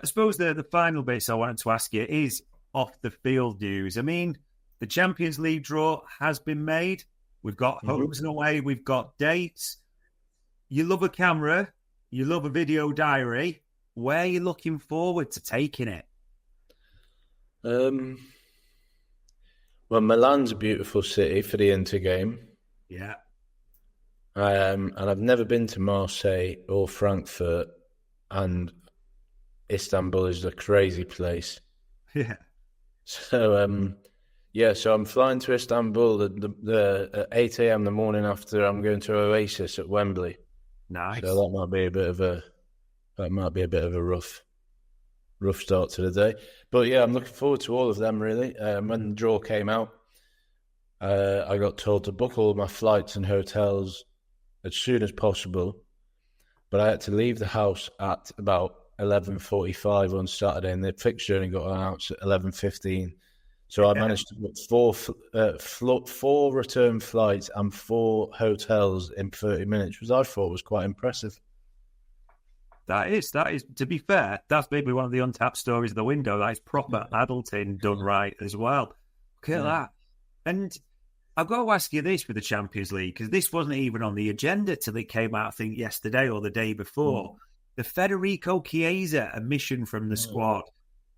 suppose the final bits I wanted to ask you is off the field news. I mean, the Champions League draw has been made. We've got homes and away. We've got dates. You love a camera. You love a video diary. Where are you looking forward to taking it? Well, Milan's a beautiful city for the Inter game. Yeah. And I've never been to Marseille or Frankfurt, and Istanbul is a crazy place. Yeah. So, so I'm flying to Istanbul at 8 a.m. the morning after. I'm going to Oasis at Wembley. Nice. So that might be a bit of a rough start to the day. But yeah, I'm looking forward to all of them really. When the draw came out, I got told to book all my flights and hotels as soon as possible. But I had to leave the house at about 11:45 on Saturday, and the fixture only got announced at 11:15. So I managed to book four return flights and 4 hotels in 30 minutes, which I thought was quite impressive. That is. To be fair, that's maybe one of the untapped stories of the window. That is proper adulting done right as well. Look at that. And I've got to ask you this with the Champions League, because this wasn't even on the agenda till it came out, I think, yesterday or the day before. The Federico Chiesa omission from the squad.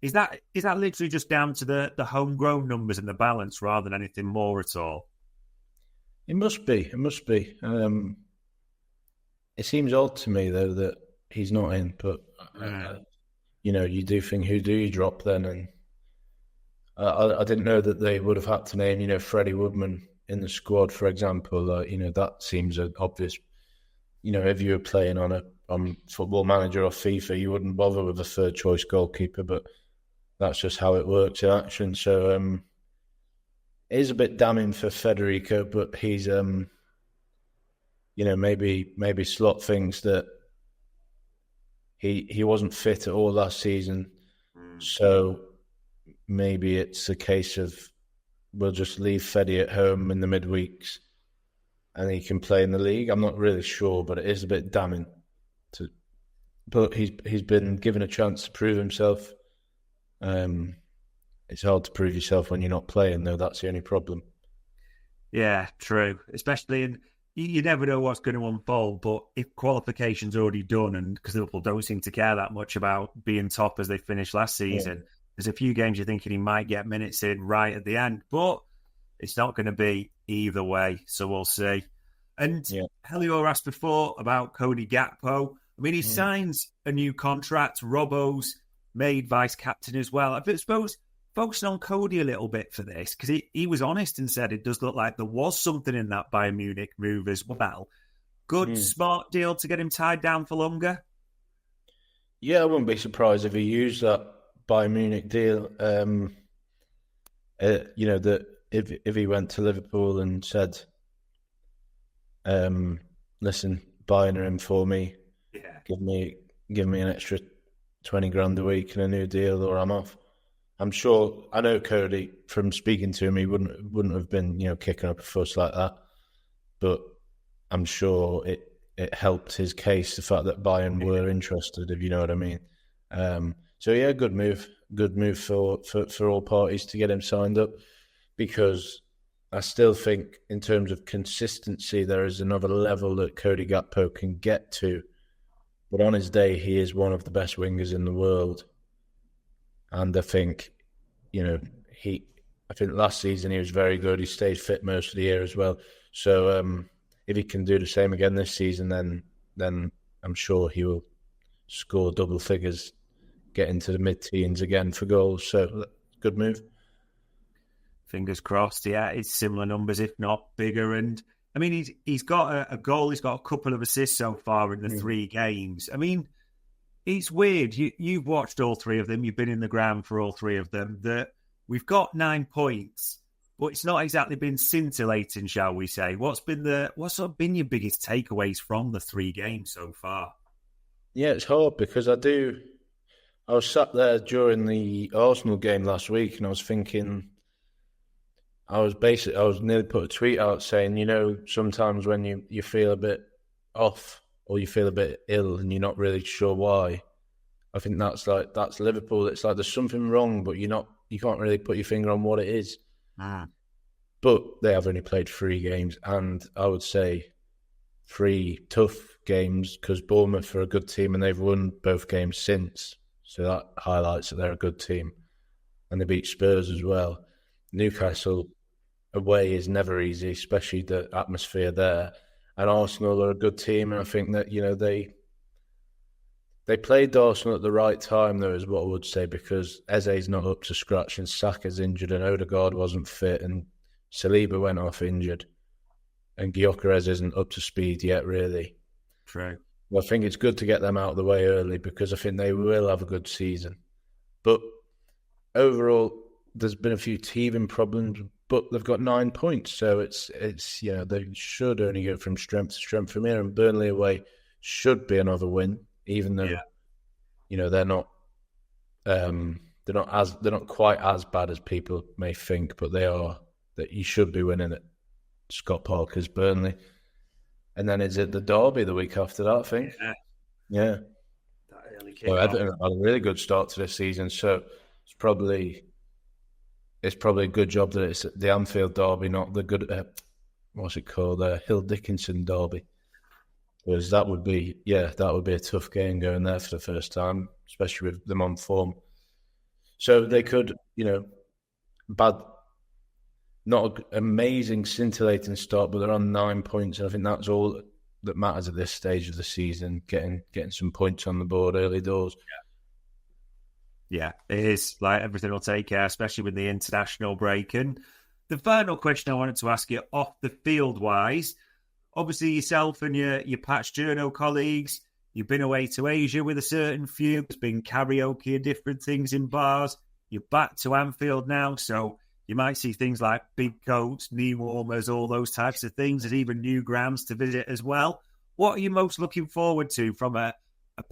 Is that literally just down to the homegrown numbers and the balance rather than anything more at all? It must be. It seems odd to me, though, that he's not in. But, you do think, who do you drop then? And I didn't know that they would have had to name, Freddie Woodman in the squad, for example. That seems obvious. If you were playing on Football Manager or FIFA, you wouldn't bother with a third choice goalkeeper, but that's just how it works in action. So it is a bit damning for Federico, but he's maybe slot things that he wasn't fit at all last season. So maybe it's a case of we'll just leave Feddy at home in the midweeks and he can play in the league. I'm not really sure, but it is a bit damning. But he's been given a chance to prove himself. It's hard to prove yourself when you're not playing, though. That's the only problem. Yeah, true. Especially in, you never know what's going to unfold, but if qualification's already done, and because Liverpool don't seem to care that much about being top as they finished last season, there's a few games you're thinking he might get minutes in right at the end, but it's not going to be either way, so we'll see. And Helio asked before about Cody Gakpo. I mean, he signs a new contract. Robbo's made vice-captain as well. I suppose focusing on Cody a little bit for this, because he was honest and said it does look like there was something in that Bayern Munich move as well. Good, smart deal to get him tied down for longer? Yeah, I wouldn't be surprised if he used that Bayern Munich deal. That if he went to Liverpool and said, listen, Bayern are in for me. Yeah. Give me an extra 20 grand a week and a new deal, or I'm off. I'm sure. I know Cody, from speaking to him, he wouldn't have been kicking up a fuss like that. But I'm sure it helped his case, the fact that Bayern were interested, if you know what I mean. So yeah, good move for all parties to get him signed up, because I still think in terms of consistency there is another level that Cody Gakpo can get to. But on his day, he is one of the best wingers in the world. And I think, I think last season he was very good. He stayed fit most of the year as well. So if he can do the same again this season, then I'm sure he will score double figures, get into the mid-teens again for goals. So good move. Fingers crossed. Yeah, it's similar numbers, if not bigger. And I mean, he's got a goal. He's got a couple of assists so far in the 3 games. I mean, it's weird. You've watched all 3 of them. You've been in the ground for all 3 of them. That we've got 9 points, but it's not exactly been scintillating, shall we say? What's sort of been your biggest takeaways from the 3 games so far? Yeah, it's hard because I was sat there during the Arsenal game last week, and I was thinking. I was nearly put a tweet out saying, sometimes when you feel a bit off or you feel a bit ill and you're not really sure why, I think that's Liverpool. It's like there's something wrong, but you can't really put your finger on what it is. But they have only played 3 games, and I would say 3 tough games, because Bournemouth are a good team and they've won both games since. So that highlights that they're a good team. And they beat Spurs as well. Newcastle away is never easy, especially the atmosphere there. And Arsenal are a good team, and I think that, they played Arsenal at the right time, though, is what I would say, because Eze's not up to scratch and Saka's injured and Odegaard wasn't fit and Saliba went off injured and Gyökeres isn't up to speed yet, really. True. Well, I think it's good to get them out of the way early, because I think they will have a good season. But overall, there's been a few teething problems, but they've got 9 points, so it's they should only go from strength to strength from here. And Burnley away should be another win, even though they're not quite as bad as people may think, but they are. That you should be winning at Scott Parker's Burnley. And then is it the derby the week after that, I think? Yeah. Well, Everton had a really good start to this season, so it's probably a good job that it's the Anfield derby, not the good what's it called, Hill Dickinson derby. Because that would be a tough game going there for the first time, especially with them on form. So they could, not an amazing, scintillating start, but they're on 9 points, and I think that's all that matters at this stage of the season, getting some points on the board early doors. Yeah, it is. Like, everything will take care, especially with the international break. And the final question I wanted to ask you, off the field-wise, obviously yourself and your Patch Journo colleagues, you've been away to Asia with a certain few, there's been karaoke and different things in bars, you're back to Anfield now, so you might see things like big coats, knee warmers, all those types of things. There's even new grounds to visit as well. What are you most looking forward to from a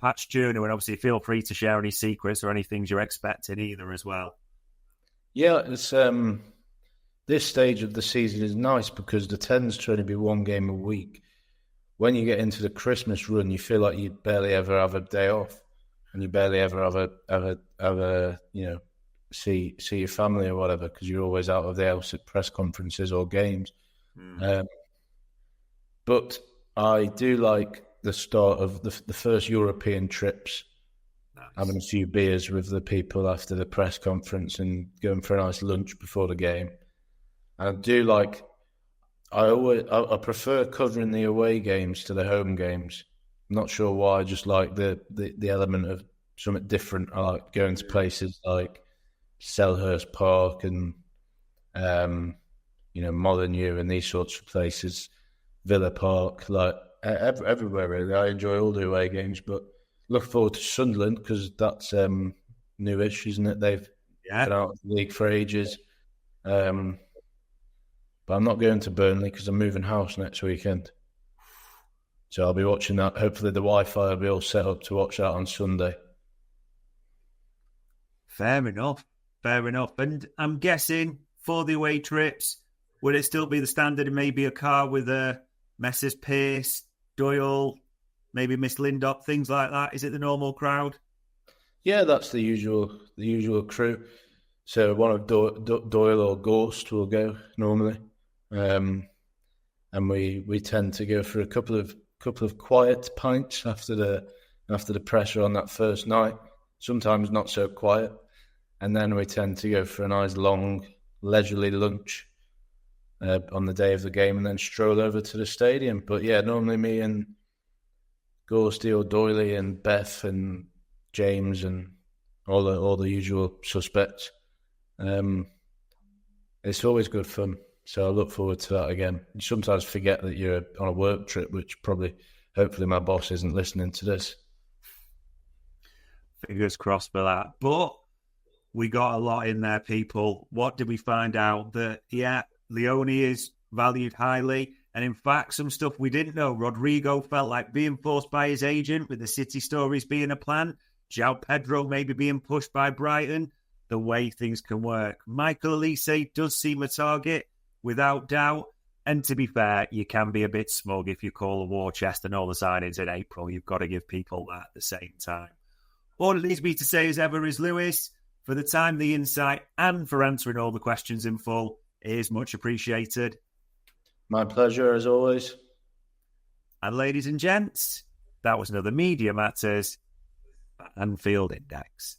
Patch Journo? And obviously feel free to share any secrets or any things you're expecting either as well. Yeah, it's this stage of the season is nice because there tends to only be 1 game a week. When you get into the Christmas run, you feel like you barely ever have a day off, and you barely ever have a see your family or whatever, because you're always out of the house at press conferences or games. But I do like the start of the first European trips, having a few beers with the people after the press conference and going for a nice lunch before the game. And I do like, I prefer covering the away games to the home games. I'm not sure why, I just like the element of something different. I like going to places like Selhurst Park and Molineux and these sorts of places, Villa Park, like everywhere really. I enjoy all the away games, but look forward to Sunderland because that's newish, isn't it? They've been out of the league for ages. But I'm not going to Burnley because I'm moving house next weekend. So I'll be watching that. Hopefully the Wi-Fi will be all set up to watch that on Sunday. Fair enough. And I'm guessing for the away trips, would it still be the standard and maybe a car with Messrs Pearce, Doyle, maybe Miss Lindop, things like that? Is it the normal crowd? Yeah, that's the usual crew. So one of Doyle or Ghost will go normally, and we tend to go for a couple of quiet pints after the pressure on that first night. Sometimes not so quiet. And then we tend to go for a nice long, leisurely lunch on the day of the game and then stroll over to the stadium. But yeah, normally me and Ghosty or Doyley and Beth and James and all the usual suspects. It's always good fun. So I look forward to that again. You sometimes forget that you're on a work trip, which hopefully my boss isn't listening to this. Fingers crossed for that. But we got a lot in there, people. What did we find out? That, Leone is valued highly. And in fact, some stuff we didn't know. Rodrigo felt like being forced by his agent with the City stories being a plan. João Pedro maybe being pushed by Brighton. The way things can work. Michael Elise does seem a target, without doubt. And to be fair, you can be a bit smug if you call a war chest and all the signings in April. You've got to give people that at the same time. All it leaves me to say as ever is, Lewis, for the time, the insight, and for answering all the questions in full, is much appreciated. My pleasure, as always. And ladies and gents, that was another Media Matters Anfield Index.